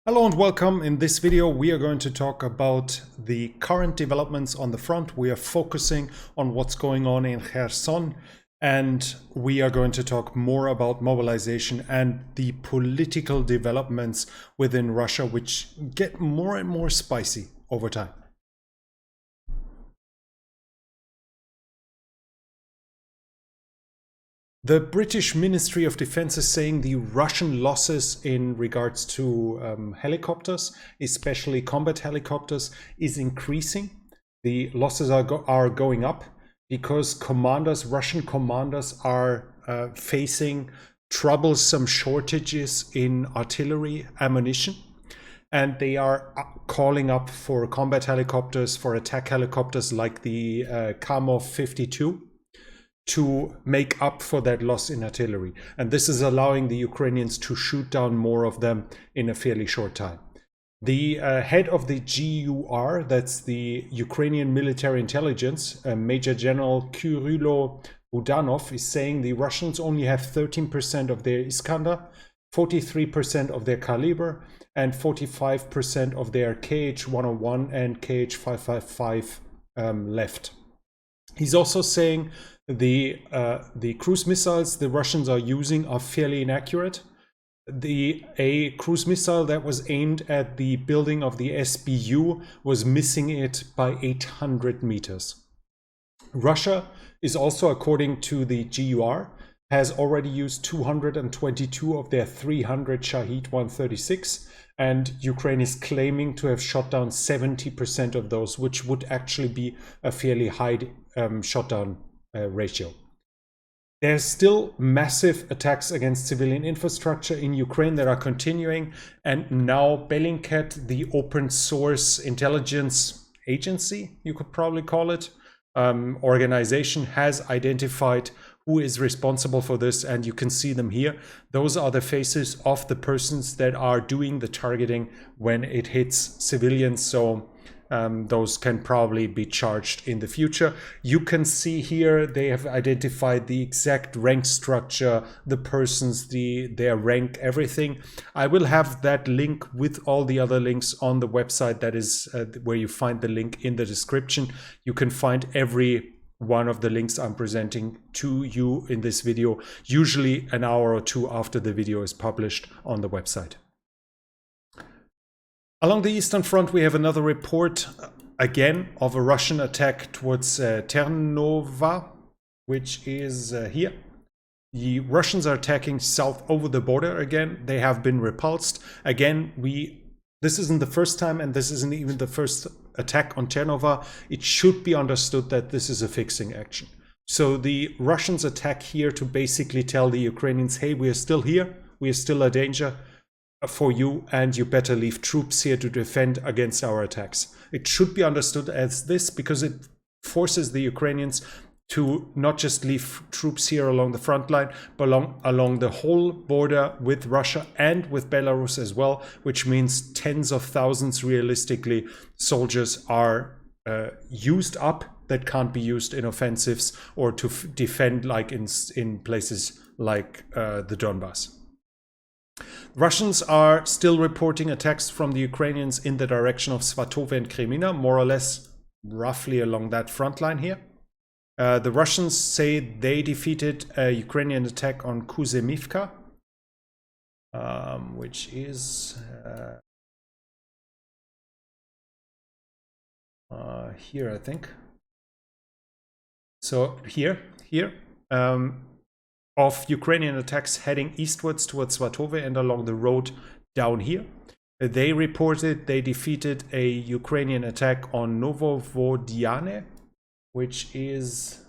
Hello and welcome. In this video we are going to talk about the current developments on the front. We are focusing on what's going on in Kherson, and we are going to talk more about mobilization and the political developments within Russia, which get more and more spicy over time. The British Ministry of Defense is saying the Russian losses in regards to helicopters, especially combat helicopters, is increasing. The losses are going up because Russian commanders are facing troublesome shortages in artillery ammunition. And they are calling up for combat helicopters, for attack helicopters like the Kamov 52. To make up for that loss in artillery. And this is allowing the Ukrainians to shoot down more of them in a fairly short time. The head of the GUR, that's the Ukrainian military intelligence, Major General Kyrylo Budanov, is saying the Russians only have 13% of their Iskander, 43% of their Caliber, and 45% of their KH-101 and KH-555 left. He's also saying the cruise missiles the Russians are using are fairly inaccurate. A cruise missile that was aimed at the building of the SBU was missing it by 800 meters. Russia is also, according to the GUR, has already used 222 of their 300 Shahed 136, and Ukraine is claiming to have shot down 70% of those, which would actually be a fairly high shot down ratio. There's still massive attacks against civilian infrastructure in Ukraine that are continuing, and now Bellingcat, the open source intelligence agency, you could probably call it, organization, has identified who is responsible for this, and you can see them here. Those are the faces of the persons that are doing the targeting when it hits civilians, so those can probably be charged in the future. You can see here they have identified the exact rank structure, the persons, their rank, everything. I will have that link with all the other links on the website. That is where you find the link in the description. You can find every one of the links I'm presenting to you in this video, usually an hour or two after the video is published on the website. Along the Eastern Front, we have another report, again, of a Russian attack towards Ternova, which is here. The Russians are attacking south over the border again. They have been repulsed. Again, this isn't the first time, and this isn't even the first attack on Ternova. It should be understood that this is a fixing action. So the Russians attack here to basically tell the Ukrainians, hey, we are still here. We are still a danger for you, and you better leave troops here to defend against our attacks. It should be understood as this because it forces the Ukrainians to not just leave troops here along the front line, but along the whole border with Russia and with Belarus as well, which means tens of thousands, realistically, soldiers are used up that can't be used in offensives or to defend like in places like the Donbass. Russians are still reporting attacks from the Ukrainians in the direction of Svatove and Kremina, more or less roughly along that front line here. The Russians say they defeated a Ukrainian attack on Kuzemivka, which is here, I think. So here. Of Ukrainian attacks heading eastwards towards Svatove and along the road down here. They reported they defeated a Ukrainian attack on Novovodiane, which is,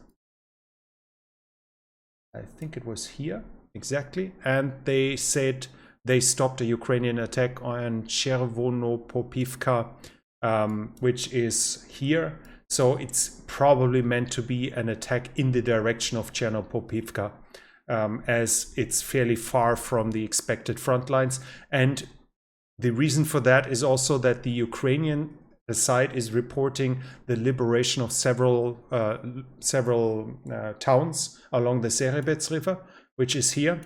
I think it was here, exactly. And they said they stopped a Ukrainian attack on Chervonopopivka, which is here. So it's probably meant to be an attack in the direction of Chernopopivka. As it's fairly far from the expected front lines. And the reason for that is also that the Ukrainian side is reporting the liberation of several towns along the Serebets River, which is here.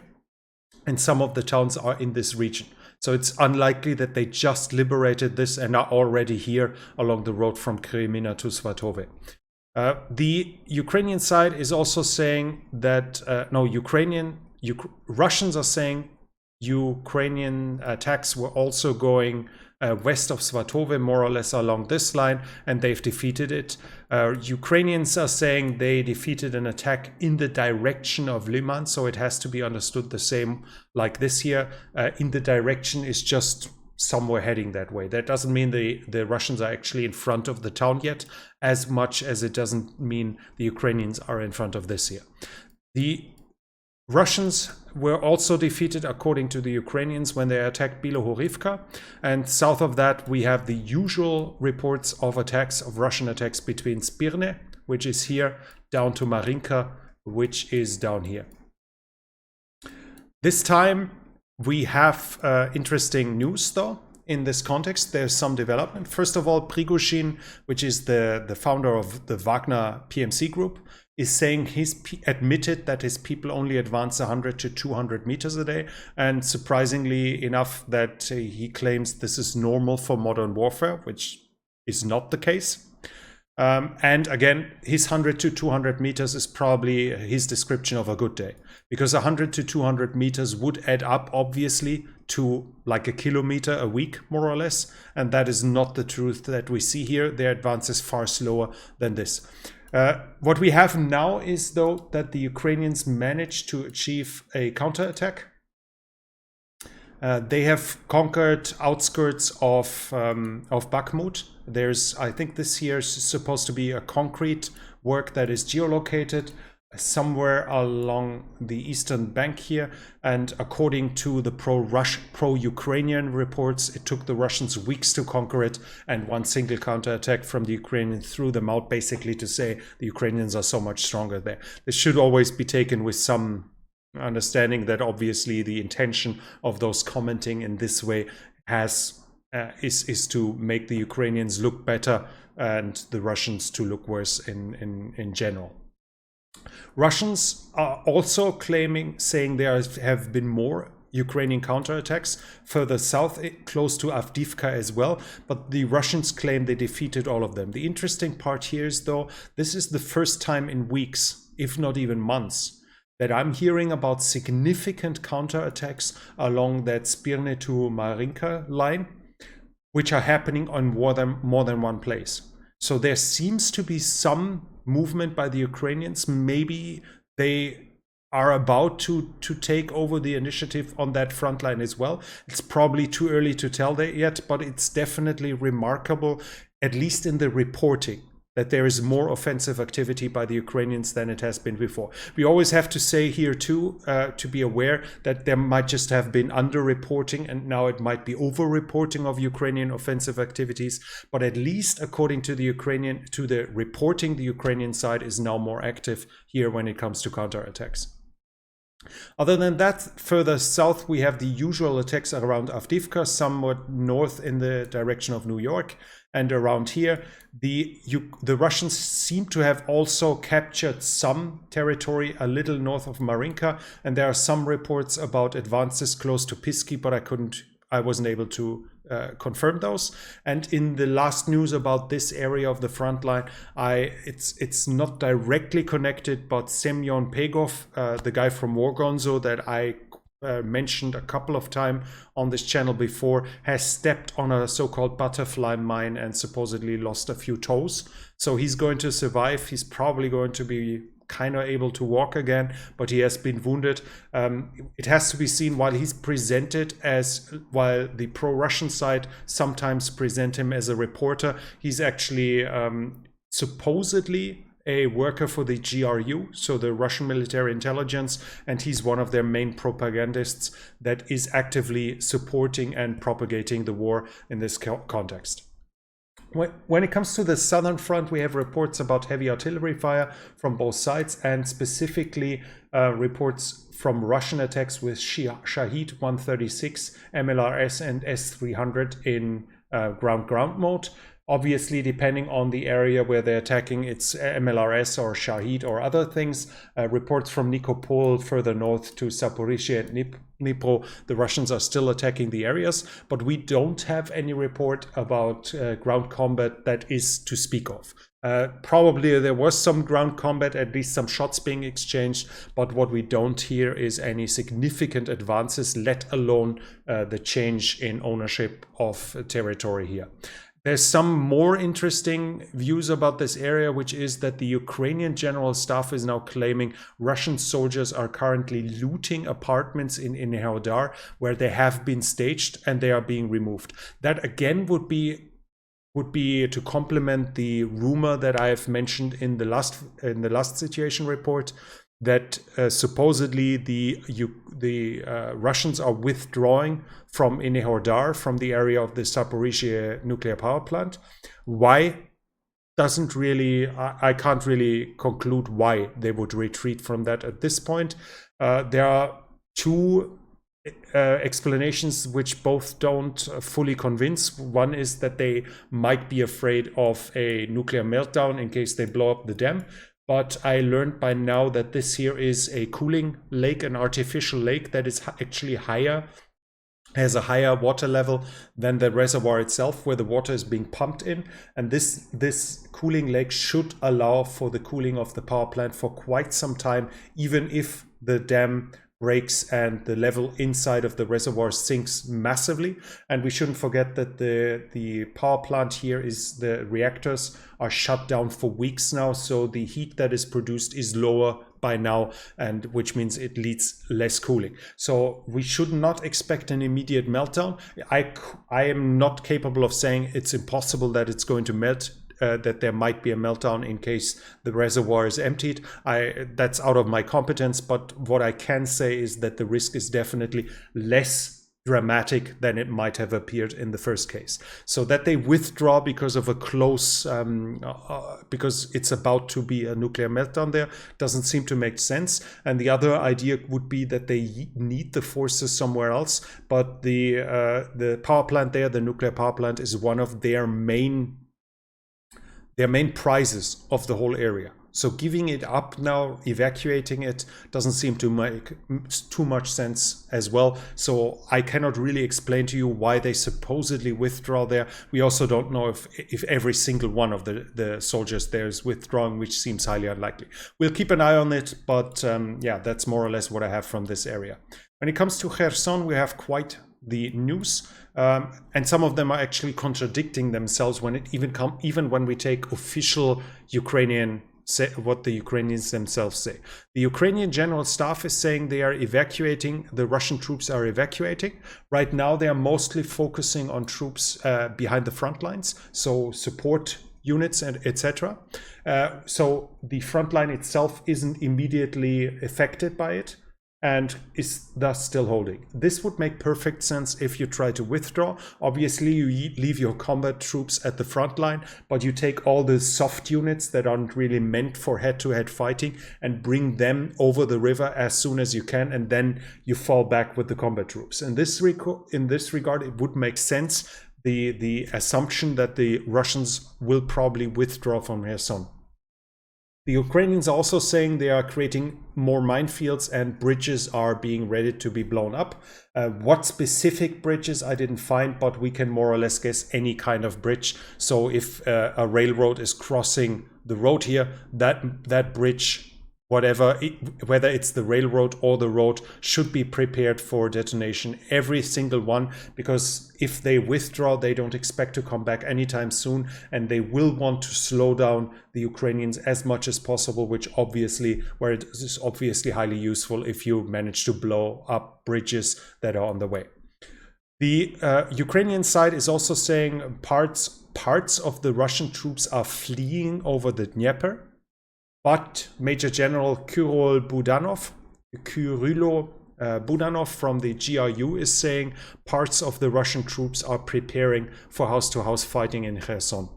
And some of the towns are in this region. So it's unlikely that they just liberated this and are already here along the road from Kremina to Svatove. The Ukrainian side is also saying that, Russians are saying Ukrainian attacks were also going west of Svatove, more or less along this line, and they've defeated it. Ukrainians are saying they defeated an attack in the direction of Liman, so it has to be understood the same like this here. In the direction is just somewhere heading that way. That doesn't mean the Russians are actually in front of the town yet, as much as it doesn't mean the Ukrainians are in front of this here. The Russians were also defeated, according to the Ukrainians, when they attacked Bilohorivka. And south of that, we have the usual reports of attacks, of Russian attacks between Spirne, which is here, down to Marinka, which is down here. This time, we have interesting news, though. In this context, there's some development. First of all, Prigozhin, which is the founder of the Wagner PMC group, is saying he's admitted that his people only advance 100 to 200 meters a day. And surprisingly enough, that he claims this is normal for modern warfare, which is not the case. And again, his 100 to 200 meters is probably his description of a good day, because 100 to 200 meters would add up, obviously, to like a kilometer a week, more or less. And that is not the truth that we see here. Their advance is far slower than this. What we have now is, though, that the Ukrainians managed to achieve a counterattack. They have conquered outskirts of Bakhmut. There's, I think this here is supposed to be a concrete work that is geolocated somewhere along the eastern bank here. And according to the pro-Ukrainian reports, it took the Russians weeks to conquer it. And one single counterattack from the Ukrainians threw them out, basically to say the Ukrainians are so much stronger there. This should always be taken with some understanding that obviously the intention of those commenting in this way is to make the Ukrainians look better and the Russians to look worse in general. Russians are also saying there have been more Ukrainian counterattacks further south, close to Avdiivka as well, but the Russians claim they defeated all of them. The interesting part here is, though, this is the first time in weeks, if not even months, that I'm hearing about significant counterattacks along that Spirne to Marinka line, which are happening on more than one place. So there seems to be some movement by the Ukrainians. Maybe they are about to take over the initiative on that front line as well. It's probably too early to tell that yet, but it's definitely remarkable, at least in the reporting, that there is more offensive activity by the Ukrainians than it has been before. We always have to say here too, to be aware that there might just have been under-reporting and now it might be over-reporting of Ukrainian offensive activities. But at least according to the reporting, the Ukrainian side is now more active here when it comes to counterattacks. Other than that, further south, we have the usual attacks around Avdiivka, somewhat north in the direction of New York. And around here, the Russians seem to have also captured some territory a little north of Marinka. And there are some reports about advances close to Pisky, but I wasn't able to confirm those. And in the last news about this area of the front line, it's not directly connected, but Semyon Pegov, the guy from Wargonzo that I mentioned a couple of times on this channel before, has stepped on a so-called butterfly mine and supposedly lost a few toes. So he's going to survive. He's probably going to be kind of able to walk again, but he has been wounded. It has to be seen, while he's presented while the pro-Russian side sometimes present him as a reporter, he's actually supposedly a worker for the GRU, so the Russian military intelligence, and he's one of their main propagandists that is actively supporting and propagating the war in this context. When it comes to the southern front, we have reports about heavy artillery fire from both sides, and specifically reports from Russian attacks with Shahid 136, MLRS and S300 in ground mode. Obviously, depending on the area where they're attacking, it's MLRS or Shahid or other things. Reports from Nikopol further north to Zaporizhzhia and Dnipro, the Russians are still attacking the areas, but we don't have any report about ground combat that is to speak of. Probably there was some ground combat, at least some shots being exchanged, but what we don't hear is any significant advances, let alone the change in ownership of territory here. There's some more interesting views about this area, which is that the Ukrainian General Staff is now claiming Russian soldiers are currently looting apartments in Infighting where they have been staged and they are being removed. That again would be to complement the rumor that I have mentioned in the last situation report, that supposedly the Russians are withdrawing from Infighting, from the area of the Zaporizhzhia nuclear power plant. Why? I can't really conclude why they would retreat from that at this point. There are two explanations which both don't fully convince. One is that they might be afraid of a nuclear meltdown in case they blow up the dam. But I learned by now that this here is a cooling lake, an artificial lake that is actually has a higher water level than the reservoir itself, where the water is being pumped in. And this cooling lake should allow for the cooling of the power plant for quite some time, even if the dam breaks and the level inside of the reservoir sinks massively. And we shouldn't forget that the power plant here is, the reactors are shut down for weeks now, so the heat that is produced is lower by now, and which means it leads less cooling. So we should not expect an immediate meltdown. I am not capable of saying it's impossible that it's going to melt, that there might be a meltdown in case the reservoir is emptied. That's out of my competence, but what I can say is that the risk is definitely less dramatic than it might have appeared in the first case. So that they withdraw because of a close, because it's about to be a nuclear meltdown there, doesn't seem to make sense. And the other idea would be that they need the forces somewhere else, but the power plant there, the nuclear power plant, is one of their main prizes of the whole area. So giving it up now, evacuating it, doesn't seem to make too much sense as well. So I cannot really explain to you why they supposedly withdraw there. We also don't know if every single one of the soldiers there is withdrawing, which seems highly unlikely. We'll keep an eye on it, but yeah, that's more or less what I have from this area. When it comes to Kherson, we have quite the news, and some of them are actually contradicting themselves even when we take official Ukrainian what the Ukrainians themselves say. The Ukrainian General Staff is saying they are evacuating, the Russian troops are evacuating. Right now they are mostly focusing on troops behind the front lines, so support units and etc. So the front line itself isn't immediately affected by it, and is thus still holding. This would make perfect sense if you try to withdraw. Obviously, you leave your combat troops at the front line, but you take all the soft units that aren't really meant for head-to-head fighting and bring them over the river as soon as you can, and then you fall back with the combat troops. In this regard, it would make sense, the assumption that the Russians will probably withdraw from Kherson. The Ukrainians are also saying they are creating more minefields and bridges are being ready to be blown up. What specific bridges I didn't find, but we can more or less guess any kind of bridge. So if a railroad is crossing the road here, that bridge, whether it's the railroad or the road, should be prepared for detonation, every single one, because if they withdraw, they don't expect to come back anytime soon, and they will want to slow down the Ukrainians as much as possible, where it is obviously highly useful if you manage to blow up bridges that are on the way. The Ukrainian side is also saying parts of the Russian troops are fleeing over the Dnieper. But Major General Kyrylo Budanov from the GRU is saying parts of the Russian troops are preparing for house-to-house fighting in Kherson.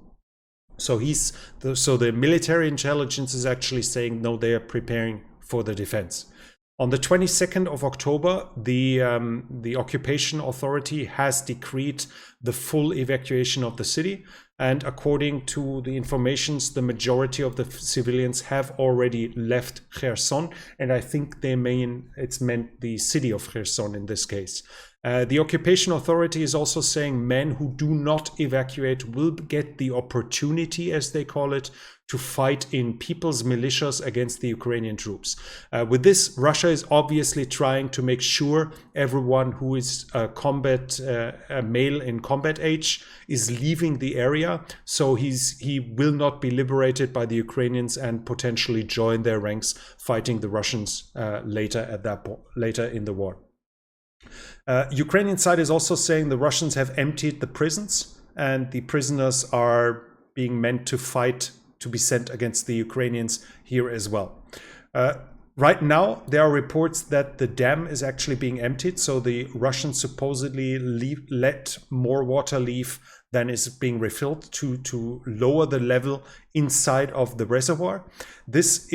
So the military intelligence is actually saying no, they are preparing for the defense. On the 22nd of October, the occupation authority has decreed the full evacuation of the city. And according to the informations, the majority of the civilians have already left Kherson. And I think it's meant the city of Kherson in this case. The occupation authority is also saying men who do not evacuate will get the opportunity, as they call it, to fight in people's militias against the Ukrainian troops. With this, Russia is obviously trying to make sure everyone who is a male in combat age is leaving the area, so he will not be liberated by the Ukrainians and potentially join their ranks fighting the Russians later in the war. Ukrainian side is also saying the Russians have emptied the prisons and the prisoners are being meant to fight to be sent against the Ukrainians here as well. Right now, there are reports that the dam is actually being emptied, so the Russians supposedly let more water leave than is being refilled to lower the level inside of the reservoir. This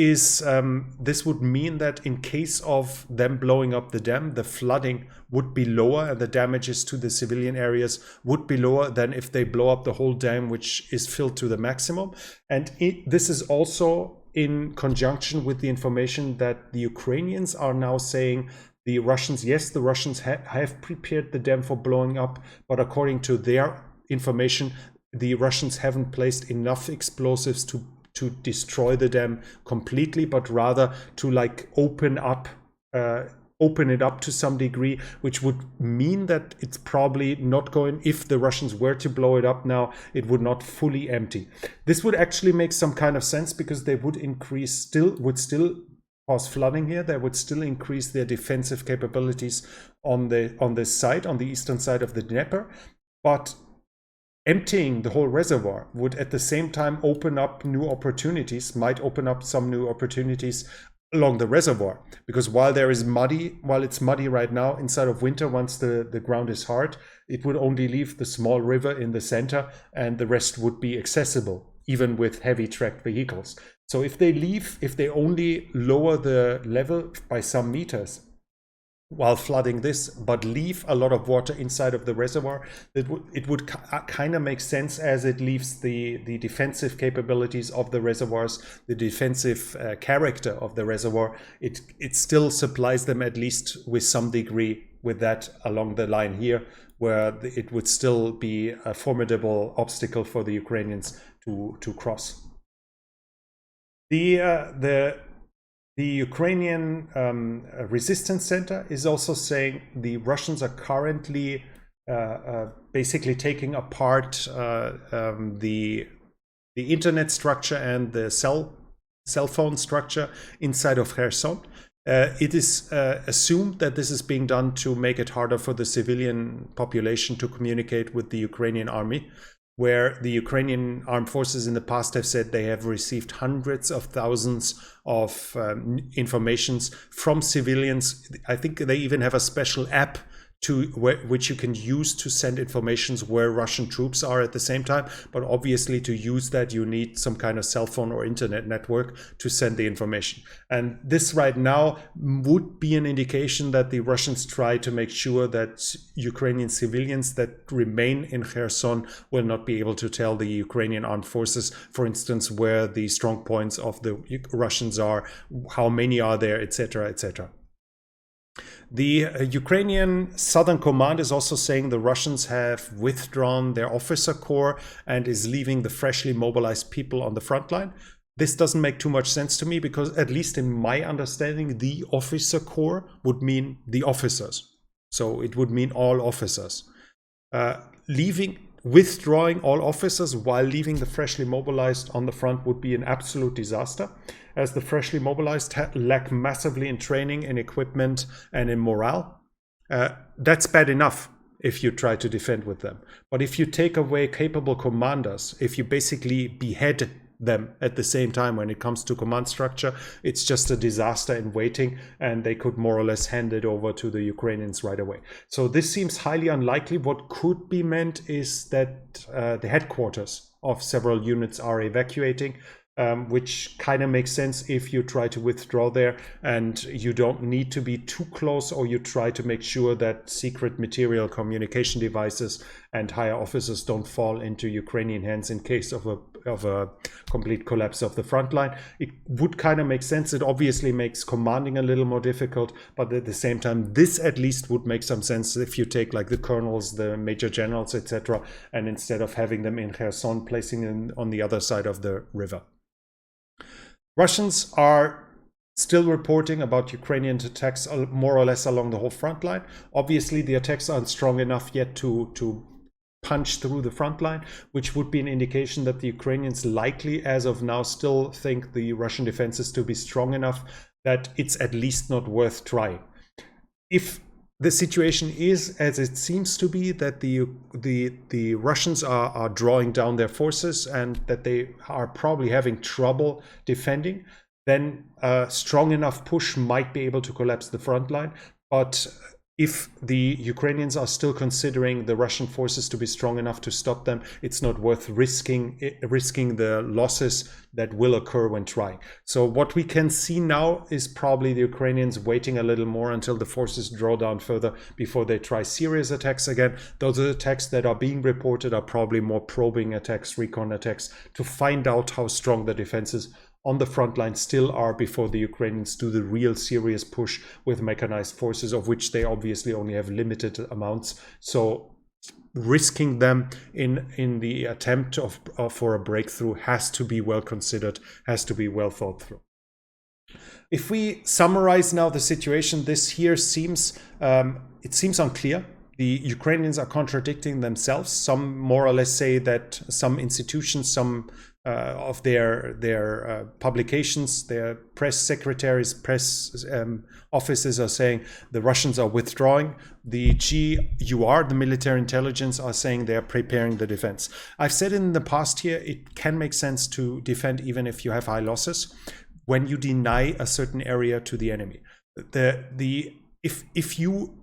would mean that in case of them blowing up the dam, the flooding would be lower and the damages to the civilian areas would be lower than if they blow up the whole dam, which is filled to the maximum. And this is also in conjunction with the information that the Ukrainians are now saying the Russians have prepared the dam for blowing up, but according to their information, the Russians haven't placed enough explosives to destroy the dam completely, but rather to open it up to some degree, which would mean that it's probably not going, if the Russians were to blow it up now, it would not fully empty. This would actually make some kind of sense because they would still cause flooding here. They would still increase their defensive capabilities on the eastern side of the Dnieper, but emptying the whole reservoir would at the same time might open up some new opportunities along the reservoir, because while it's muddy right now inside of winter, once the ground is hard, it would only leave the small river in the center and the rest would be accessible even with heavy tracked vehicles. So if they only lower the level by some meters while flooding this, but leave a lot of water inside of the reservoir, it would kind of make sense, as it leaves the defensive capabilities of the reservoirs, the defensive character of the reservoir. It still supplies them at least with some degree with that along the line here, where it would still be a formidable obstacle for the Ukrainians to cross. The Ukrainian Resistance Center is also saying the Russians are currently basically taking apart the internet structure and the cell phone structure inside of Kherson. It is assumed that this is being done to make it harder for the civilian population to communicate with the Ukrainian army, where the Ukrainian armed forces in the past have said they have received hundreds of thousands of informations from civilians. I think they even have a special app which you can use to send informations where Russian troops are at the same time. But obviously to use that, you need some kind of cell phone or internet network to send the information. And this right now would be an indication that the Russians try to make sure that Ukrainian civilians that remain in Kherson will not be able to tell the Ukrainian armed forces, for instance, where the strong points of the Russians are, how many are there, etc., etc. The Ukrainian Southern Command is also saying the Russians have withdrawn their officer corps and is leaving the freshly mobilized people on the front line. This doesn't make too much sense to me, because at least in my understanding, the officer corps would mean the officers. So it would mean all officers. Withdrawing all officers while leaving the freshly mobilized on the front would be an absolute disaster, as the freshly mobilized lack massively in training, in equipment, and in morale. That's bad enough if you try to defend with them. But if you take away capable commanders, if you basically behead them at the same time when it comes to command structure, it's just a disaster in waiting, and they could more or less hand it over to the Ukrainians right away. So this seems highly unlikely. What could be meant is that the headquarters of several units are evacuating. which kind of makes sense if you try to withdraw there and you don't need to be too close, or you try to make sure that secret material, communication devices and higher officers don't fall into Ukrainian hands in case of a complete collapse of the front line. It would kind of make sense. It obviously makes commanding a little more difficult, but at the same time, this at least would make some sense if you take like the colonels, the major generals, etc., and instead of having them in Kherson, placing them on the other side of the river. Russians are still reporting about Ukrainian attacks more or less along the whole front line. Obviously, the attacks aren't strong enough yet to punch through the front line, which would be an indication that the Ukrainians likely, as of now, still think the Russian defenses to be strong enough that it's at least not worth trying. If the situation is as it seems to be, that the Russians are drawing down their forces and that they are probably having trouble defending, then a strong enough push might be able to collapse the front line. But if the Ukrainians are still considering the Russian forces to be strong enough to stop them, it's not worth risking the losses that will occur when trying. So what we can see now is probably the Ukrainians waiting a little more until the forces draw down further before they try serious attacks again. Those attacks that are being reported are probably more probing attacks, recon attacks, to find out how strong the defenses on the front line still are before the Ukrainians do the real serious push with mechanized forces, of which they obviously only have limited amounts. So risking them in the attempt for a breakthrough has to be well considered, has to be well thought through. If we summarize now the situation, this here seems it seems unclear. The Ukrainians are contradicting themselves. Some more or less say that some institutions, some of their publications, their press secretaries, press offices are saying the Russians are withdrawing. The GUR, the military intelligence, are saying they are preparing the defense. I've said in the past here, it can make sense to defend even if you have high losses when you deny a certain area to the enemy. If you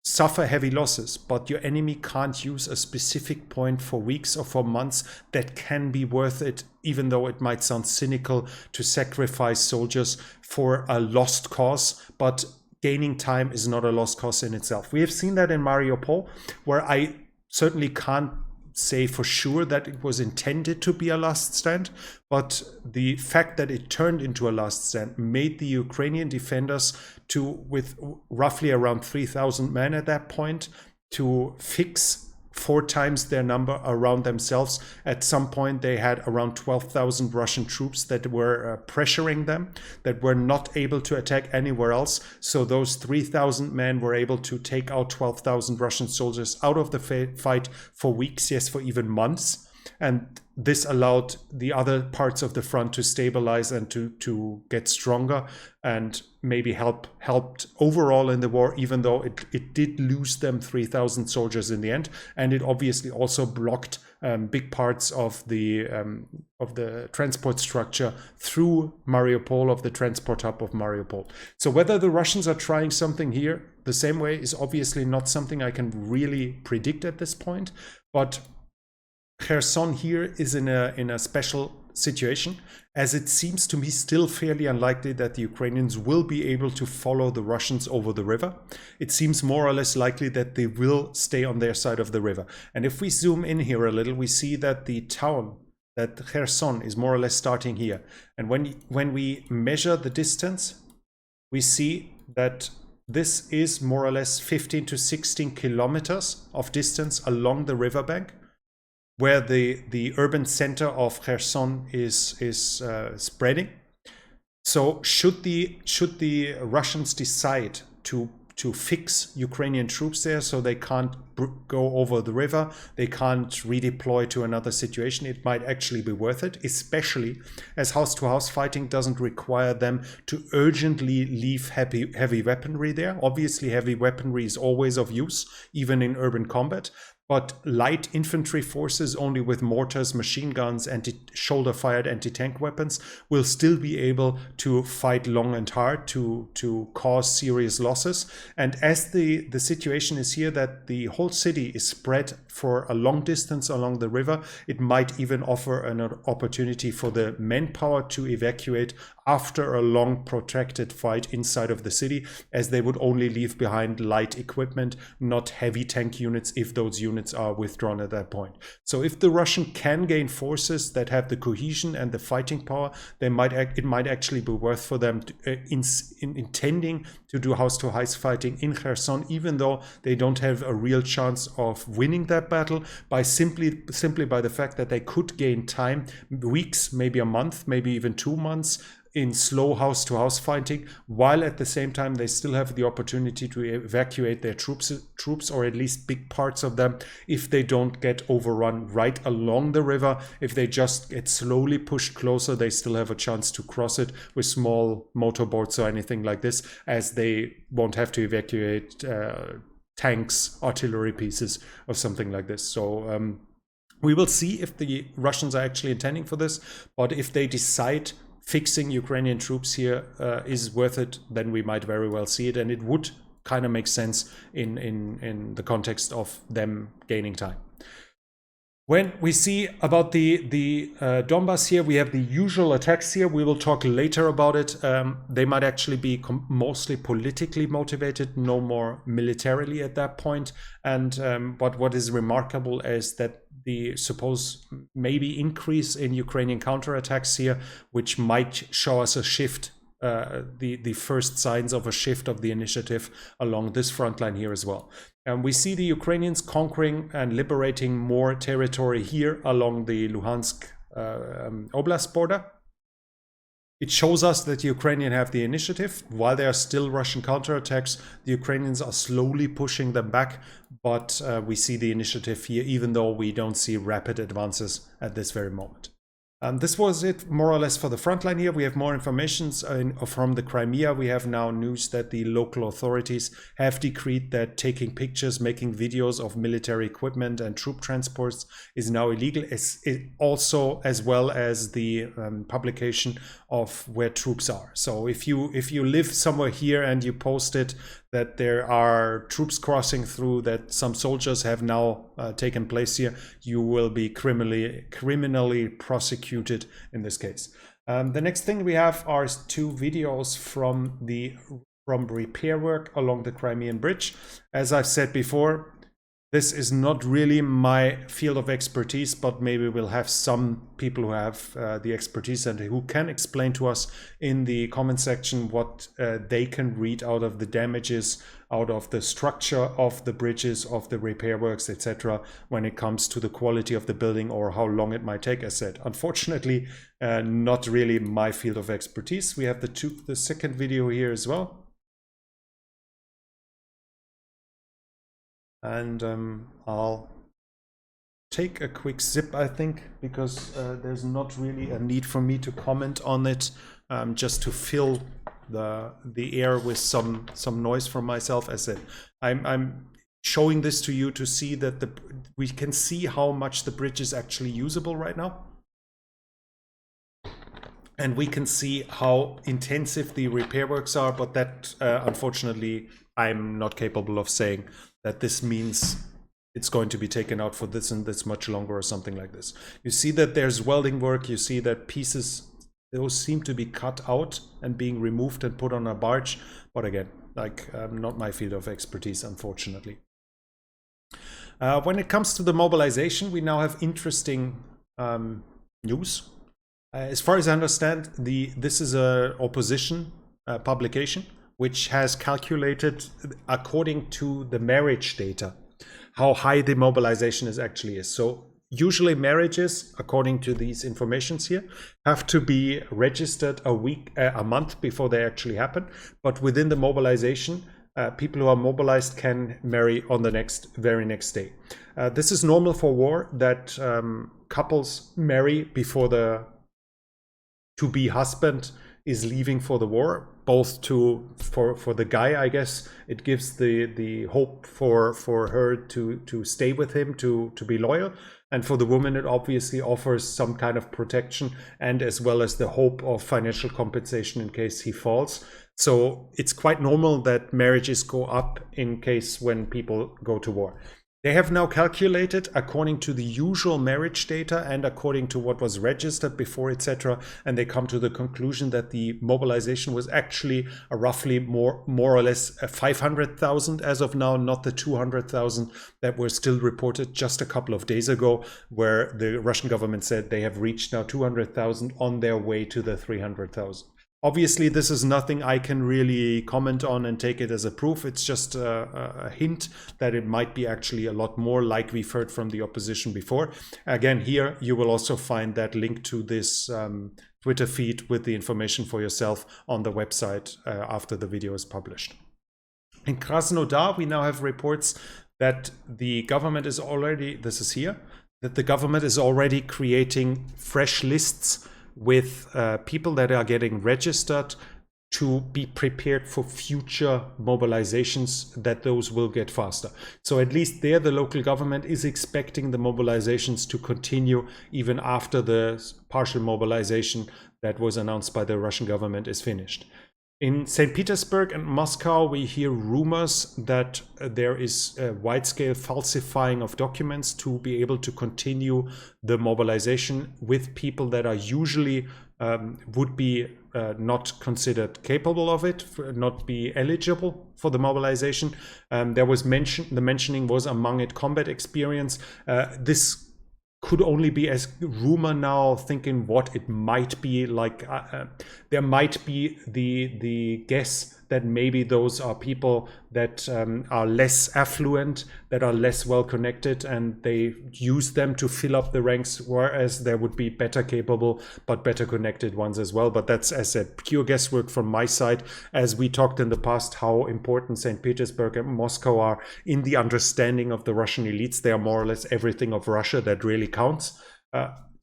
suffer heavy losses, but your enemy can't use a specific point for weeks or for months, that can be worth it, even though it might sound cynical to sacrifice soldiers for a lost cause. But gaining time is not a lost cause in itself. We have seen that in Mariupol, where I certainly can't say for sure that it was intended to be a last stand, but the fact that it turned into a last stand made the Ukrainian defenders with roughly around 3,000 men at that point, to fix 4 times their number around themselves. At some point they had around 12,000 Russian troops that were pressuring them, that were not able to attack anywhere else. So those 3,000 men were able to take out 12,000 Russian soldiers out of the fight for weeks, yes, for even months. And this allowed the other parts of the front to stabilize and to get stronger, and maybe helped overall in the war, even though it did lose them 3,000 soldiers in the end. And it obviously also blocked big parts of the transport structure through Mariupol, of the transport hub of Mariupol. So whether the Russians are trying something here the same way is obviously not something I can really predict at this point. But Kherson here is in a special situation, as it seems to me still fairly unlikely that the Ukrainians will be able to follow the Russians over the river. It seems more or less likely that they will stay on their side of the river. And if we zoom in here a little, we see that the town, that Kherson, is more or less starting here. And when we measure the distance, we see that this is more or less 15 to 16 kilometers of distance along the riverbank, where the urban center of Kherson is spreading. So should the Russians decide to fix Ukrainian troops there, so they can't go over the river, they can't redeploy to another situation, it might actually be worth it, especially as house-to-house fighting doesn't require them to urgently leave heavy weaponry there. Obviously, heavy weaponry is always of use, even in urban combat. but light infantry forces only with mortars, machine guns, shoulder-fired anti-tank weapons will still be able to fight long and hard to cause serious losses. And as the situation is here that the whole city is spread for a long distance along the river, it might even offer an opportunity for the manpower to evacuate after a long protracted fight inside of the city, as they would only leave behind light equipment, not heavy tank units, if those units are withdrawn at that point. So if the Russian can gain forces that have the cohesion and the fighting power, it might actually be worth for them intending to do house-to-house fighting in Kherson, even though they don't have a real chance of winning that battle, by simply by the fact that they could gain time, weeks, maybe a month, maybe even 2 months, in slow house-to-house fighting, while at the same time they still have the opportunity to evacuate their troops, or at least big parts of them, if they don't get overrun right along the river. If they just get slowly pushed closer, they still have a chance to cross it with small motorboats or anything like this, as they won't have to evacuate tanks, artillery pieces, or something like this. So we will see if the Russians are actually intending for this, but if they decide fixing Ukrainian troops here is worth it, then we might very well see it, and it would kind of make sense in the context of them gaining time. When we see about the Donbass here, we have the usual attacks here. We will talk later about it. They might actually be mostly politically motivated, no more militarily at that point. And but what is remarkable is that the supposed maybe increase in Ukrainian counterattacks here, which might show us a shift, the first signs of a shift of the initiative along this front line here as well. And we see the Ukrainians conquering and liberating more territory here along the Luhansk Oblast border. It shows us that the Ukrainians have the initiative. While there are still Russian counterattacks, the Ukrainians are slowly pushing them back, but we see the initiative here, even though we don't see rapid advances at this very moment. This was it more or less for the front line here. We have more information from the Crimea. We have now news that the local authorities have decreed that taking pictures, making videos of military equipment and troop transports is now illegal, as well as the publication of where troops are. So if you live somewhere here and you posted that there are troops crossing through, that some soldiers have now taken place here, you will be criminally prosecuted in this case. The next thing we have are 2 videos from repair work along the Crimean Bridge. As I've said before, this is not really my field of expertise, but maybe we'll have some people who have the expertise and who can explain to us in the comment section what they can read out of the damages, out of the structure of the bridges, of the repair works, etc., when it comes to the quality of the building or how long it might take. As said, unfortunately, not really my field of expertise. We have the second video here as well. And I'll take a quick zip, I think, because there's not really a need for me to comment on it, just to fill the air with some noise from myself. As I said, I'm showing this to you to see that we can see how much the bridge is actually usable right now. And we can see how intensive the repair works are, but that unfortunately I'm not capable of saying that this means it's going to be taken out for this and this much longer or something like this. You see that there's welding work, you see that pieces, those seem to be cut out and being removed and put on a barge, but again, like not my field of expertise, unfortunately. When it comes to the mobilization, we now have interesting news. As far as I understand, this is an opposition publication which has calculated, according to the marriage data, how high the mobilization actually is. So usually marriages, according to these informations here, have to be registered a month before they actually happen. But within the mobilization, people who are mobilized can marry on the very next day. This is normal for war, that couples marry before the to-be husband is leaving for the war. both for the guy, I guess it gives the hope for her to stay with him, to be loyal, and for the woman it obviously offers some kind of protection and as well as the hope of financial compensation in case he falls. So it's quite normal that marriages go up in case when people go to war. They have now calculated according to the usual marriage data and according to what was registered before, etc. And they come to the conclusion that the mobilization was actually a roughly more or less 500,000 as of now, not the 200,000 that were still reported just a couple of days ago, where the Russian government said they have reached now 200,000 on their way to the 300,000. Obviously, this is nothing I can really comment on and take it as a proof. It's just a hint that it might be actually a lot more, like we've heard from the opposition before. Again, here you will also find that link to this Twitter feed with the information for yourself on the website after the video is published. In Krasnodar, we now have reports that the government is already, this is here, that the government is already creating fresh lists with people that are getting registered to be prepared for future mobilizations, that those will get faster. So at least there, the local government is expecting the mobilizations to continue even after the partial mobilization that was announced by the Russian government is finished. In St. Petersburg and Moscow, we hear rumors that there is a wide-scale falsifying of documents to be able to continue the mobilization with people that are usually would be not considered capable of it, not be eligible for the mobilization. There was the mentioning was among it combat experience. This could only be as rumor now, thinking what it might be like. There might be the guess that maybe those are people that are less affluent, that are less well connected, and they use them to fill up the ranks, whereas there would be better capable but better connected ones as well. But that's, as I said, pure guesswork from my side, as we talked in the past how important St. Petersburg and Moscow are in the understanding of the Russian elites. They are more or less everything of Russia that really counts.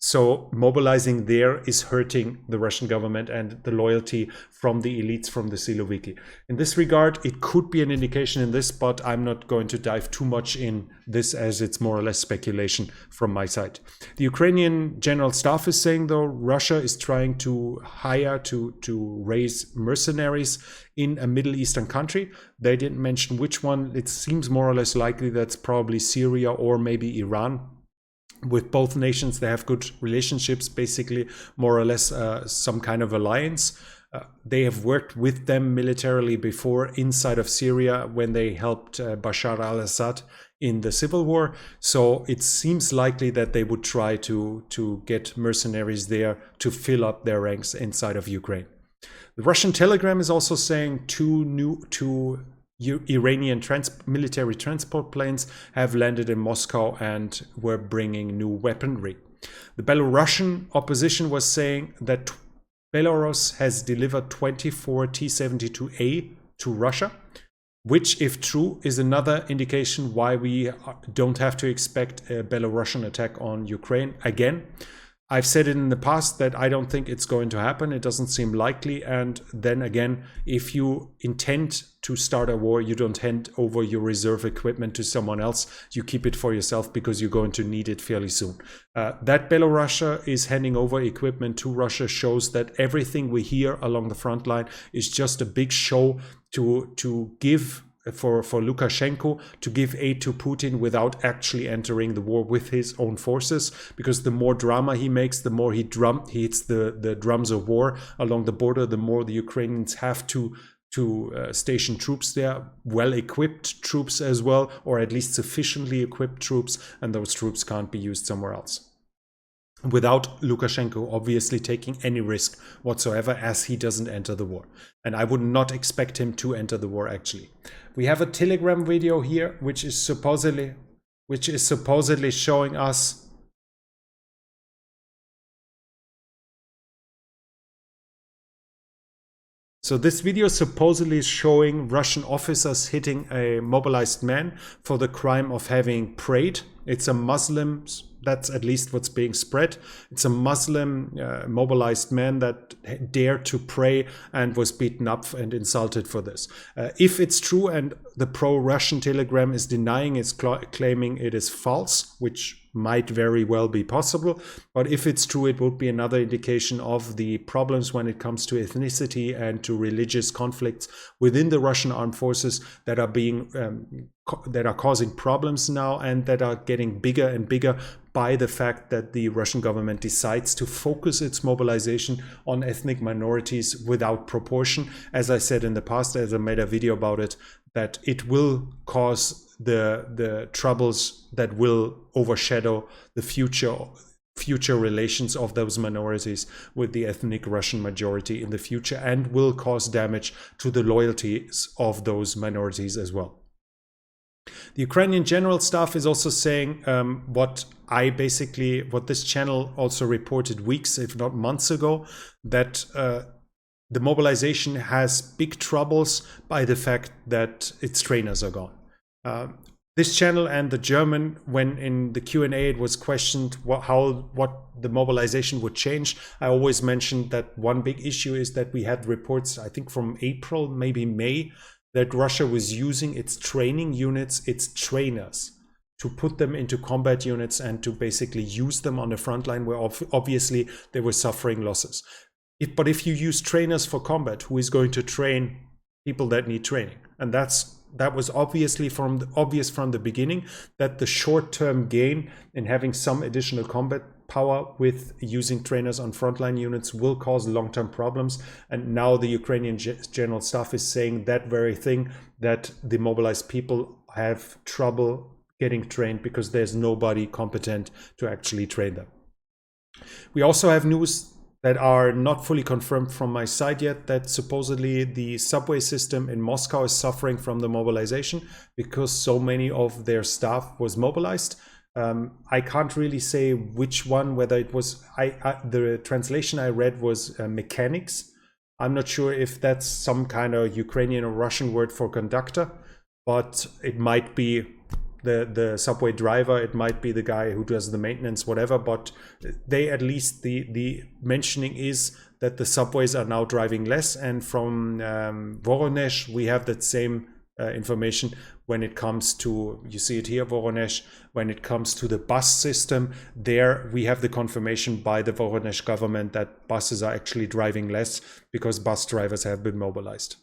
So mobilizing there is hurting the Russian government and the loyalty from the elites, from the Siloviki. In this regard, it could be an indication in this, but I'm not going to dive too much in this, as it's more or less speculation from my side. The Ukrainian General Staff is saying, though, Russia is trying to hire, to raise mercenaries in a Middle Eastern country. They didn't mention which one. It seems more or less likely that's probably Syria or maybe Iran. With both nations, they have good relationships, basically more or less some kind of alliance. They have worked with them militarily before inside of Syria when they helped Bashar al-Assad in the civil war. So it seems likely that they would try to get mercenaries there to fill up their ranks inside of Ukraine. The Russian Telegram is also saying two Iranian military transport planes have landed in Moscow and were bringing new weaponry. The Belarusian opposition was saying that Belarus has delivered 24 T-72A to Russia, which, if true, is another indication why we don't have to expect a Belarusian attack on Ukraine again. I've said it in the past that I don't think it's going to happen. It doesn't seem likely. And then again, if you intend to start a war, you don't hand over your reserve equipment to someone else. You keep it for yourself because you're going to need it fairly soon. That Belarus is handing over equipment to Russia shows that everything we hear along the front line is just a big show to give for Lukashenko, to give aid to Putin without actually entering the war with his own forces, because the more drama he makes, the more he hits the drums of war along the border, the more the Ukrainians have to station troops there, well-equipped troops as well, or at least sufficiently equipped troops, and those troops can't be used somewhere else. Without Lukashenko obviously taking any risk whatsoever, as he doesn't enter the war. And I would not expect him to enter the war, actually. We have a Telegram video here, which is supposedly showing us So this video supposedly is showing Russian officers hitting a mobilized man for the crime of having prayed. It's a Muslim That's at least what's being spread. It's a Muslim mobilized man that dared to pray and was beaten up and insulted for this. If it's true, and the pro-Russian Telegram is denying, it's claiming it is false, which might very well be possible. But if it's true, it would be another indication of the problems when it comes to ethnicity and to religious conflicts within the Russian armed forces that are being that are causing problems now, and that are getting bigger and bigger by the fact that the Russian government decides to focus its mobilization on ethnic minorities without proportion. As I said in the past, as I made a video about it, that it will cause the troubles that will overshadow the future relations of those minorities with the ethnic Russian majority in the future, and will cause damage to the loyalties of those minorities as well. The Ukrainian General Staff is also saying what this channel also reported weeks, if not months ago, that the mobilization has big troubles by the fact that its trainers are gone. This channel and the German, when in the Q&A it was questioned what the mobilization would change, I always mentioned that one big issue is that we had reports, I think from April, maybe May, that Russia was using its training units, its trainers, to put them into combat units and to basically use them on the front line where obviously they were suffering losses. But if you use trainers for combat, who is going to train people that need training? And that was obviously obvious from the beginning, that the short-term gain in having some additional combat power with using trainers on frontline units will cause long-term problems. And now the Ukrainian General Staff is saying that very thing, that the mobilized people have trouble getting trained because there's nobody competent to actually train them. We also have news that are not fully confirmed from my side yet, that supposedly the subway system in Moscow is suffering from the mobilization because so many of their staff was mobilized. I can't really say which one, whether it was, the translation I read was mechanics. I'm not sure if that's some kind of Ukrainian or Russian word for conductor, but it might be the subway driver, it might be the guy who does the maintenance, whatever. But they, at least the mentioning is that the subways are now driving less. And from Voronezh, we have that same information when it comes to, you see it here, Voronezh, when it comes to the bus system. There we have the confirmation by the Voronezh government that buses are actually driving less because bus drivers have been mobilized.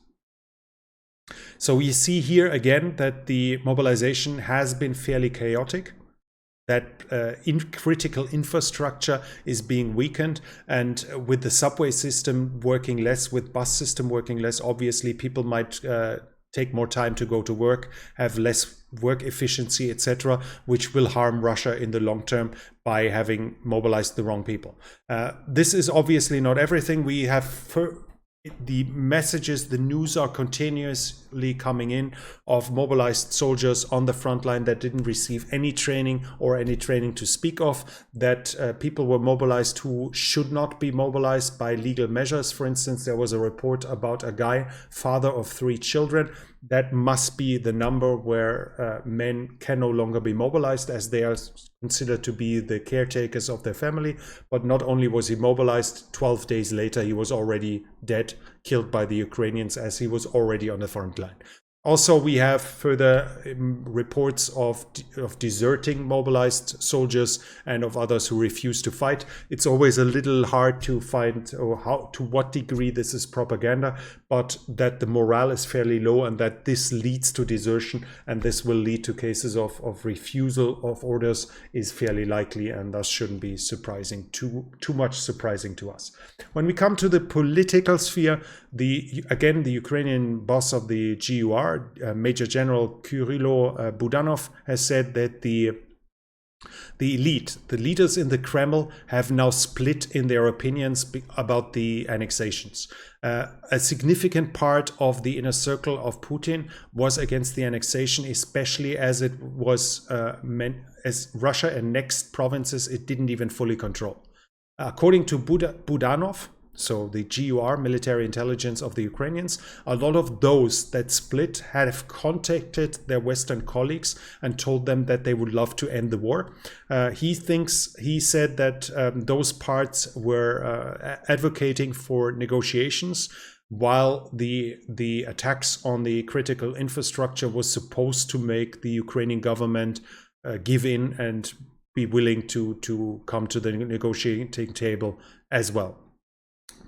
So we see here again that the mobilization has been fairly chaotic, that critical infrastructure is being weakened, and with the subway system working less, with bus system working less, obviously people might take more time to go to work, have less work efficiency, etc., which will harm Russia in the long term by having mobilized the wrong people. This is obviously not everything. We have the messages, the news are continuously coming in of mobilized soldiers on the front line that didn't receive any training or any training to speak of, that people were mobilized who should not be mobilized by legal measures. For instance, there was a report about a guy, father of 3 children. That must be the number where men can no longer be mobilized, as they are considered to be the caretakers of their family. But not only was he mobilized, 12 days later he was already dead, killed by the Ukrainians, as he was already on the front line. Also, we have further reports of deserting mobilized soldiers and of others who refuse to fight. It's always a little hard to find to what degree this is propaganda, but that the morale is fairly low and that this leads to desertion, and this will lead to cases of refusal of orders is fairly likely, and thus shouldn't be surprising, too much surprising to us. When we come to the political sphere, again, the Ukrainian boss of the GUR, Major General Kyrylo Budanov, has said that the elite, the leaders in the Kremlin, have now split in their opinions about the annexations. A significant part of the inner circle of Putin was against the annexation, especially as it was as Russia annexed provinces it didn't even fully control. According to Budanov, so the GUR, military intelligence of the Ukrainians, a lot of those that split have contacted their Western colleagues and told them that they would love to end the war. He said that those parts were advocating for negotiations, while the attacks on the critical infrastructure was supposed to make the Ukrainian government give in and be willing to come to the negotiating table as well.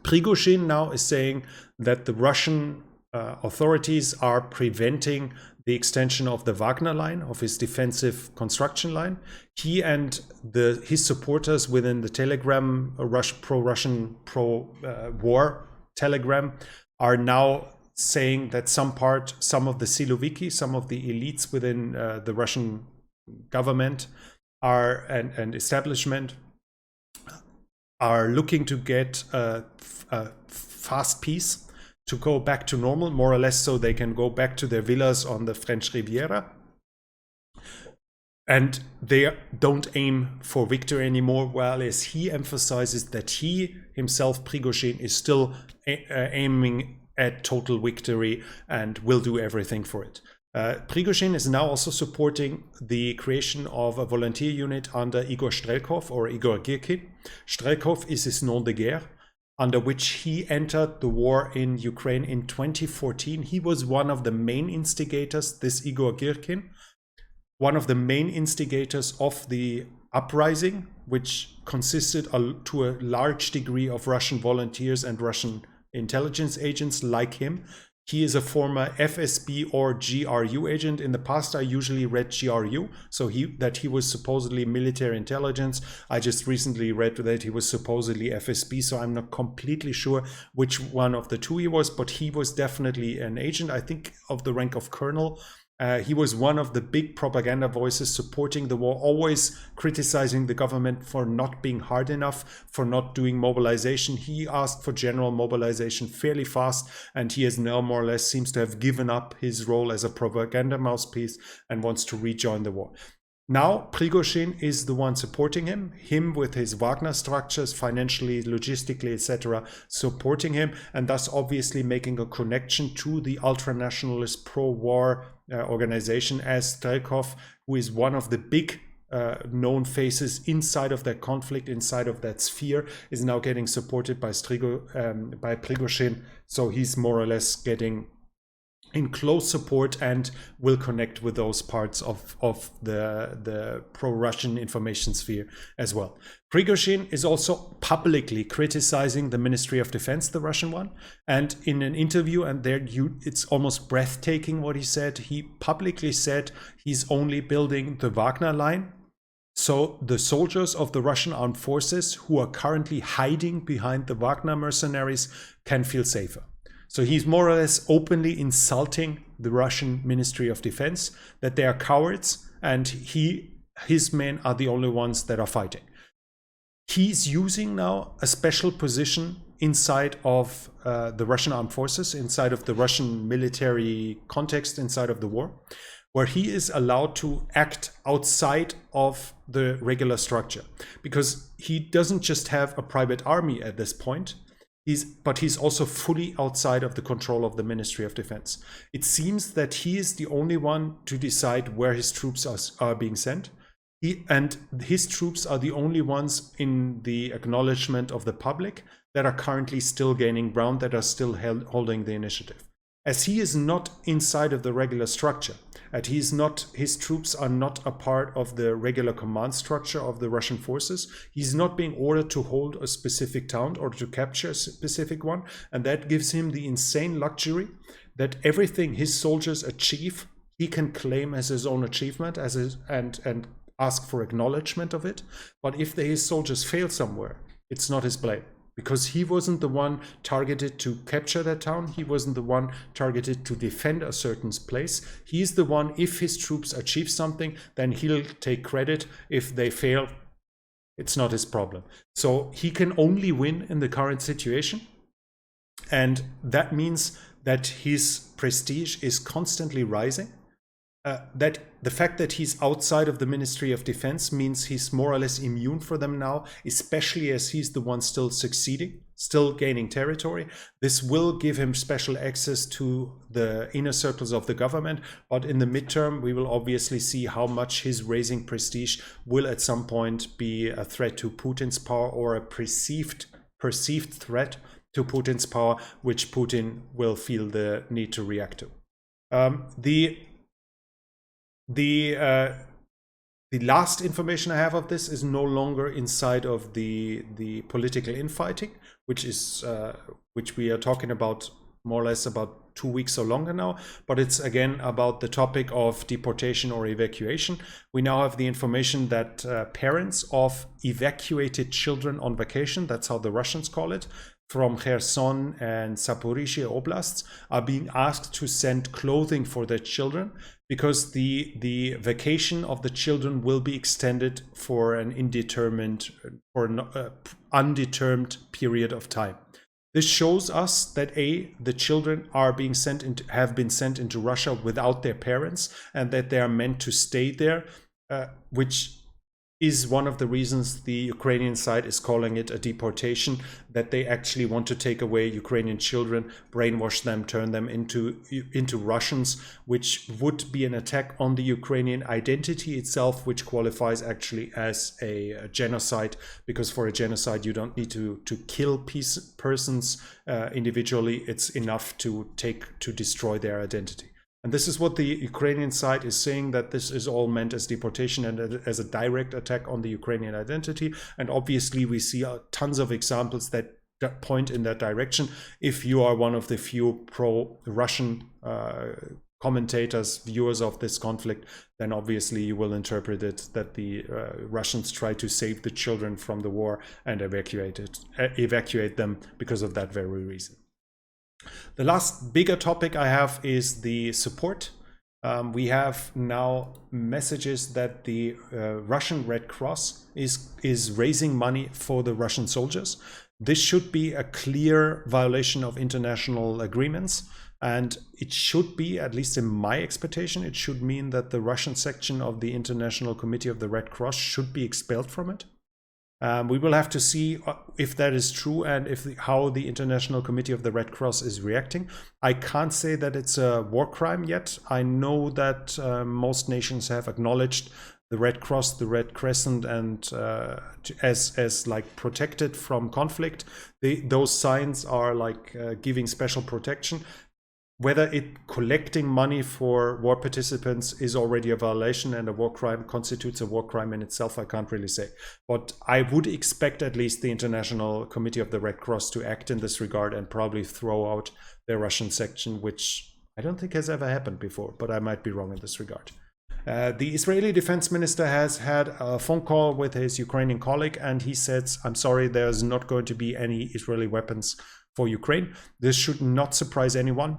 Prigozhin now is saying that the Russian authorities are preventing the extension of the Wagner line, of his defensive construction line. He and his supporters within the Telegram, pro-Russian, pro-war Telegram, are now saying that some of the Siloviki, some of the elites within the Russian government and establishment are looking to get a fast peace, to go back to normal, more or less, so they can go back to their villas on the French Riviera. And they don't aim for victory anymore, whereas he emphasizes that he himself, Prigozhin, is still aiming at total victory and will do everything for it. Prigozhin is now also supporting the creation of a volunteer unit under Igor Strelkov or Igor Girkin. Strelkov is his nom de guerre, under which he entered the war in Ukraine in 2014. He was one of the main instigators, this Igor Girkin, one of the main instigators of the uprising, which consisted to a large degree of Russian volunteers and Russian intelligence agents like him. He is a former FSB or GRU agent. In the past, I usually read GRU, so that he was supposedly military intelligence. I just recently read that he was supposedly FSB, so I'm not completely sure which one of the two he was, but he was definitely an agent, I think of the rank of colonel. He was one of the big propaganda voices supporting the war, always criticizing the government for not being hard enough, for not doing mobilization. He asked for general mobilization fairly fast, and he has now more or less seems to have given up his role as a propaganda mouthpiece and wants to rejoin the war. Now Prigozhin is the one supporting him with his Wagner structures, financially, logistically, etc., supporting him, and thus obviously making a connection to the ultranationalist pro-war organization as Strelkov, who is one of the big known faces inside of that conflict, inside of that sphere, is now getting supported by Prigozhin. So he's more or less getting in close support and will connect with those parts of the pro-Russian information sphere as well. Prigozhin is also publicly criticizing the Ministry of Defense, the Russian one, and in an interview, and it's almost breathtaking what he said. He publicly said he's only building the Wagner line, so the soldiers of the Russian armed forces who are currently hiding behind the Wagner mercenaries can feel safer. So he's more or less openly insulting the Russian Ministry of Defense, that they are cowards and his men are the only ones that are fighting. He's using now a special position inside of the Russian armed forces, inside of the Russian military context, inside of the war, where he is allowed to act outside of the regular structure, because he doesn't just have a private army at this point, but he's also fully outside of the control of the Ministry of Defense. It seems that he is the only one to decide where his troops are being sent. And his troops are the only ones in the acknowledgement of the public that are currently still gaining ground, that are still holding the initiative. As he is not inside of the regular structure, and his troops are not a part of the regular command structure of the Russian forces, he's not being ordered to hold a specific town or to capture a specific one, and that gives him the insane luxury that everything his soldiers achieve, he can claim as his own achievement, and ask for acknowledgement of it. But if his soldiers fail somewhere, it's not his blame, because he wasn't the one targeted to capture that town. He wasn't the one targeted to defend a certain place. He's the one, if his troops achieve something, then he'll take credit. If they fail, it's not his problem. So he can only win in the current situation. And that means that his prestige is constantly rising. That the fact that he's outside of the Ministry of Defense means he's more or less immune for them now, especially as he's the one still succeeding. still gaining territory. This will give him special access to the inner circles of the government, but in the midterm, we will obviously see how much his raising prestige will at some point be a threat to Putin's power, or a perceived threat to Putin's power, which Putin will feel the need to react to. The last information I have of this is no longer inside of the political infighting, which we are talking about more or less about 2 weeks or longer now, but it's again about the topic of deportation or evacuation. We now have the information that parents of evacuated children on vacation, that's how the Russians call it, from Kherson and Zaporizhia oblasts, are being asked to send clothing for their children, because the vacation of the children will be extended for an indeterminate or undetermined period of time. This shows us that the children are being have been sent into Russia without their parents, and that they are meant to stay there, which is one of the reasons the Ukrainian side is calling it a deportation, that they actually want to take away Ukrainian children, brainwash them, turn them into Russians, which would be an attack on the Ukrainian identity itself, which qualifies actually as a genocide, because for a genocide you don't need to kill persons individually. It's enough to destroy their identity. And this is what the Ukrainian side is saying, that this is all meant as deportation and as a direct attack on the Ukrainian identity. And obviously we see tons of examples that point in that direction. If you are one of the few pro-Russian commentators, viewers of this conflict, then obviously you will interpret it that the Russians try to save the children from the war and evacuate them because of that very reason. The last bigger topic I have is the support. We have now messages that the Russian Red Cross is raising money for the Russian soldiers. This should be a clear violation of international agreements, and it should be, at least in my expectation, it should mean that the Russian section of the International Committee of the Red Cross should be expelled from it. We will have to see if that is true, and how the International Committee of the Red Cross is reacting. I can't say that it's a war crime yet. I know that most nations have acknowledged the Red Cross, the Red Crescent, and as like protected from conflict. Those signs are like giving special protection. Whether collecting money for war participants is already a violation and a war crime, constitutes a war crime in itself, I can't really say. But I would expect at least the International Committee of the Red Cross to act in this regard and probably throw out their Russian section, which I don't think has ever happened before, but I might be wrong in this regard. The Israeli defense minister has had a phone call with his Ukrainian colleague, and he says, I'm sorry, there's not going to be any Israeli weapons for Ukraine. This should not surprise anyone,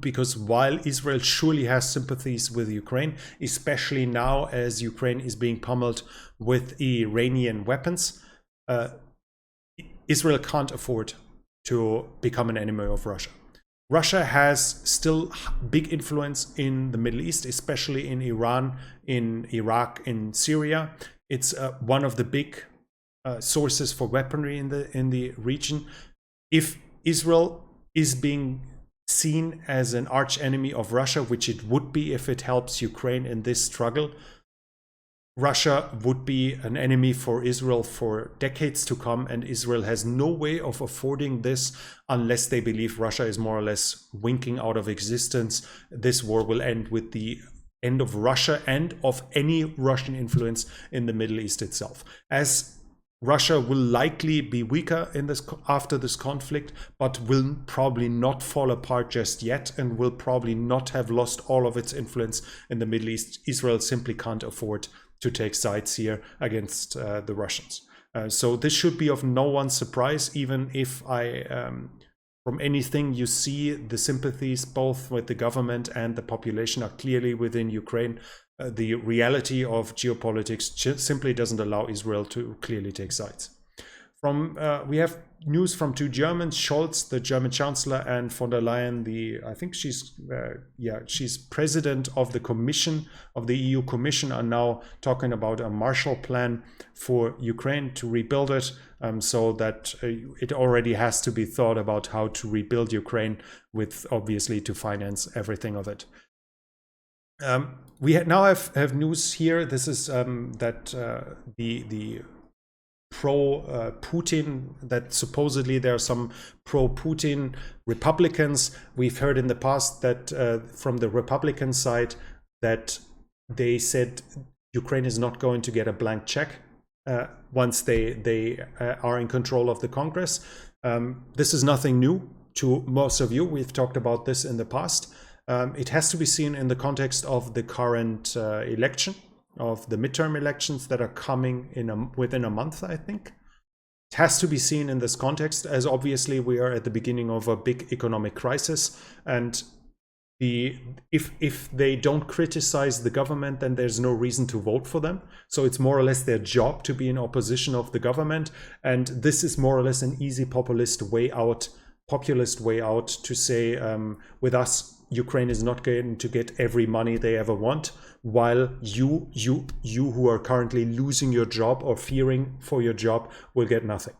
because while Israel surely has sympathies with Ukraine, especially now as Ukraine is being pummeled with Iranian weapons, Israel can't afford to become an enemy of Russia. Russia has still big influence in the Middle East, especially in Iran, in Iraq, in Syria. It's one of the big sources for weaponry in the region. If Israel is being seen as an arch enemy of Russia, which it would be if it helps Ukraine in this struggle, Russia would be an enemy for Israel for decades to come, and Israel has no way of affording this unless they believe Russia is more or less winking out of existence. This war will end with the end of Russia and of any Russian influence in the Middle East itself. As Russia will likely be weaker after this conflict, but will probably not fall apart just yet, and will probably not have lost all of its influence in the Middle East. Israel simply can't afford to take sides here against the Russians. So this should be of no one's surprise, even if from anything you see, the sympathies both with the government and the population are clearly within Ukraine. The reality of geopolitics simply doesn't allow Israel to clearly take sides. we have news from two Germans, Scholz, the German Chancellor, and von der Leyen, I think she's president of the Commission, of the EU Commission, are now talking about a Marshall Plan for Ukraine to rebuild it, so that it already has to be thought about how to rebuild Ukraine, with obviously to finance everything of it. We now have news here. This is that the pro-Putin, that supposedly there are some pro-Putin Republicans. We've heard in the past that from the Republican side that they said Ukraine is not going to get a blank check once they are in control of the Congress. This is nothing new to most of you. We've talked about this in the past. It has to be seen in the context of the current election, of the midterm elections that are coming within a month, I think. It has to be seen in this context, as obviously we are at the beginning of a big economic crisis, and if they don't criticize the government, then there's no reason to vote for them. So it's more or less their job to be in opposition of the government, and this is more or less an easy populist way out to say, with us, Ukraine is not going to get every money they ever want, while you who are currently losing your job or fearing for your job will get nothing.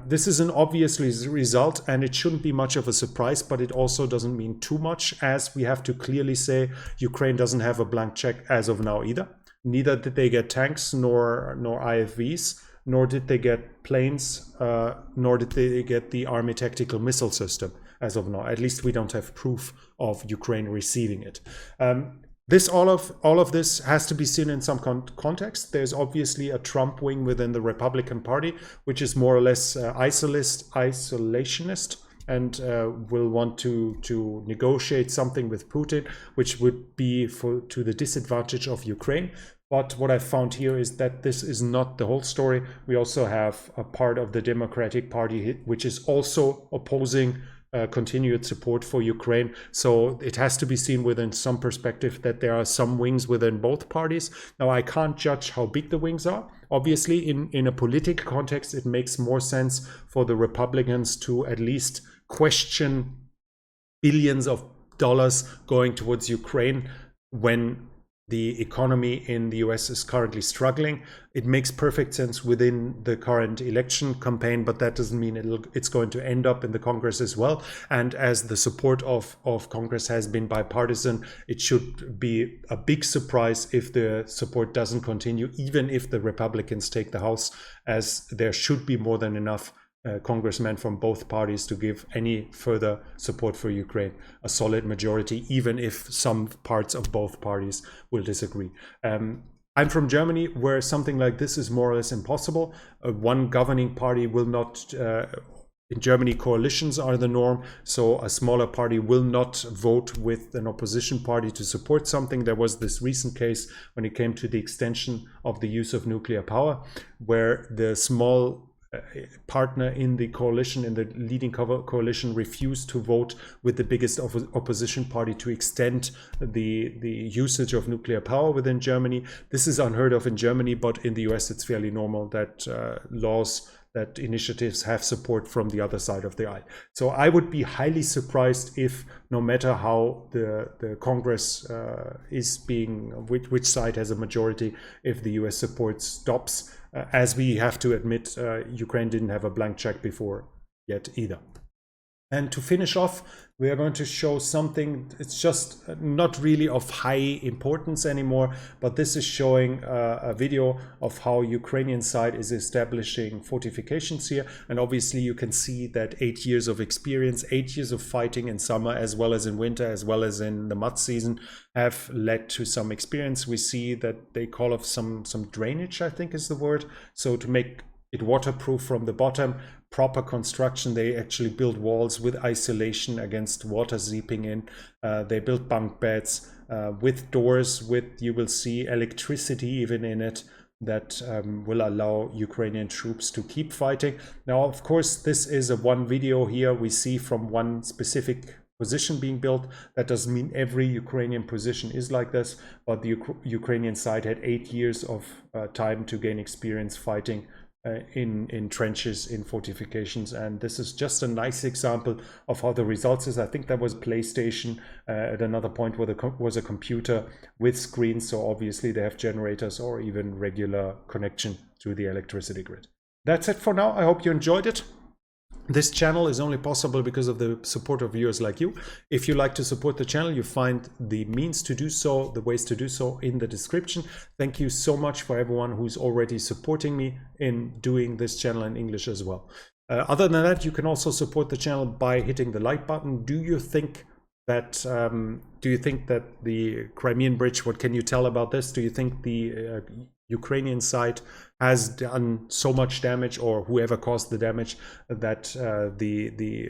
This is an obvious result, and it shouldn't be much of a surprise, but it also doesn't mean too much, as we have to clearly say Ukraine doesn't have a blank check as of now either. Neither did they get tanks nor IFVs, nor did they get planes, nor did they get the Army tactical missile system as of now. At least we don't have proof of Ukraine receiving it. All of this has to be seen in some context. There's obviously a Trump wing within the Republican Party, which is more or less isolationist, and will want to negotiate something with Putin, which would be to the disadvantage of Ukraine. But what I found here is that this is not the whole story. We also have a part of the Democratic Party which is also opposing continued support for Ukraine. So it has to be seen within some perspective that there are some wings within both parties. Now, I can't judge how big the wings are. Obviously, in a political context, it makes more sense for the Republicans to at least question billions of dollars going towards Ukraine when the economy in the US is currently struggling. It makes perfect sense within the current election campaign, but that doesn't mean it's going to end up in the Congress as well. And as the support of Congress has been bipartisan, it should be a big surprise if the support doesn't continue, even if the Republicans take the House, as there should be more than enough congressmen from both parties to give any further support for Ukraine a solid majority, even if some parts of both parties will disagree. I'm from Germany, where something like this is more or less impossible. One governing party will not, in Germany, coalitions are the norm, so a smaller party will not vote with an opposition party to support something. There was this recent case when it came to the extension of the use of nuclear power, where the small partner in the coalition, in the leading coalition, refused to vote with the biggest opposition party to extend the usage of nuclear power within Germany. This is unheard of in Germany, but in the US it's fairly normal that that initiatives have support from the other side of the aisle. So I would be highly surprised if, no matter how the Congress is being, which side has a majority, if the US support stops. As we have to admit, Ukraine didn't have a blank check before yet either. And to finish off, we are going to show something. It's just not really of high importance anymore, but this is showing a video of how Ukrainian side is establishing fortifications here. And obviously you can see that 8 years of experience, 8 years of fighting in summer as well as in winter, as well as in the mud season, have led to some experience. We see that they call off some drainage, I think is the word. So to make it waterproof from the bottom, proper construction. They actually build walls with isolation against water seeping in. They build bunk beds with doors, with, you will see, electricity even in it, that will allow Ukrainian troops to keep fighting. Now, of course, this is a one video here we see from one specific position being built. That doesn't mean every Ukrainian position is like this, but the Ukrainian side had 8 years of time to gain experience fighting in trenches, in fortifications. And this is just a nice example of how the results is. I think that was PlayStation at another point where there was a computer with screens, so obviously they have generators or even regular connection to the electricity grid. That's it for now. I hope you enjoyed it. This channel is only possible because of the support of viewers like you. If you like to support the channel, you find the means to do so, the ways to do so in the description. Thank you so much for everyone who's already supporting me in doing this channel in English as well. Other than that, you can also support the channel by hitting the like button. Do you think that the Crimean Bridge, what can you tell about this? Do you think the Ukrainian side has done so much damage, or whoever caused the damage, that the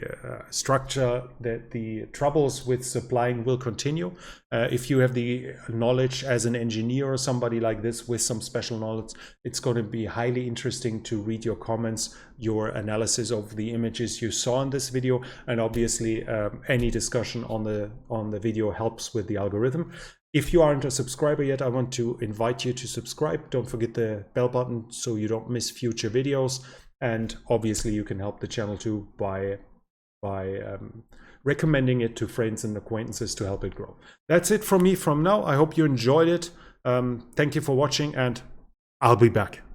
structure, that the troubles with supplying will continue? If you have the knowledge as an engineer or somebody like this with some special knowledge, it's going to be highly interesting to read your comments, your analysis of the images you saw in this video, and obviously any discussion on the video helps with the algorithm. If you aren't a subscriber yet, I want to invite you to subscribe. Don't forget the bell button so you don't miss future videos. And obviously you can help the channel too by recommending it to friends and acquaintances to help it grow. That's it from me from now. I hope you enjoyed it. Thank you for watching, and I'll be back.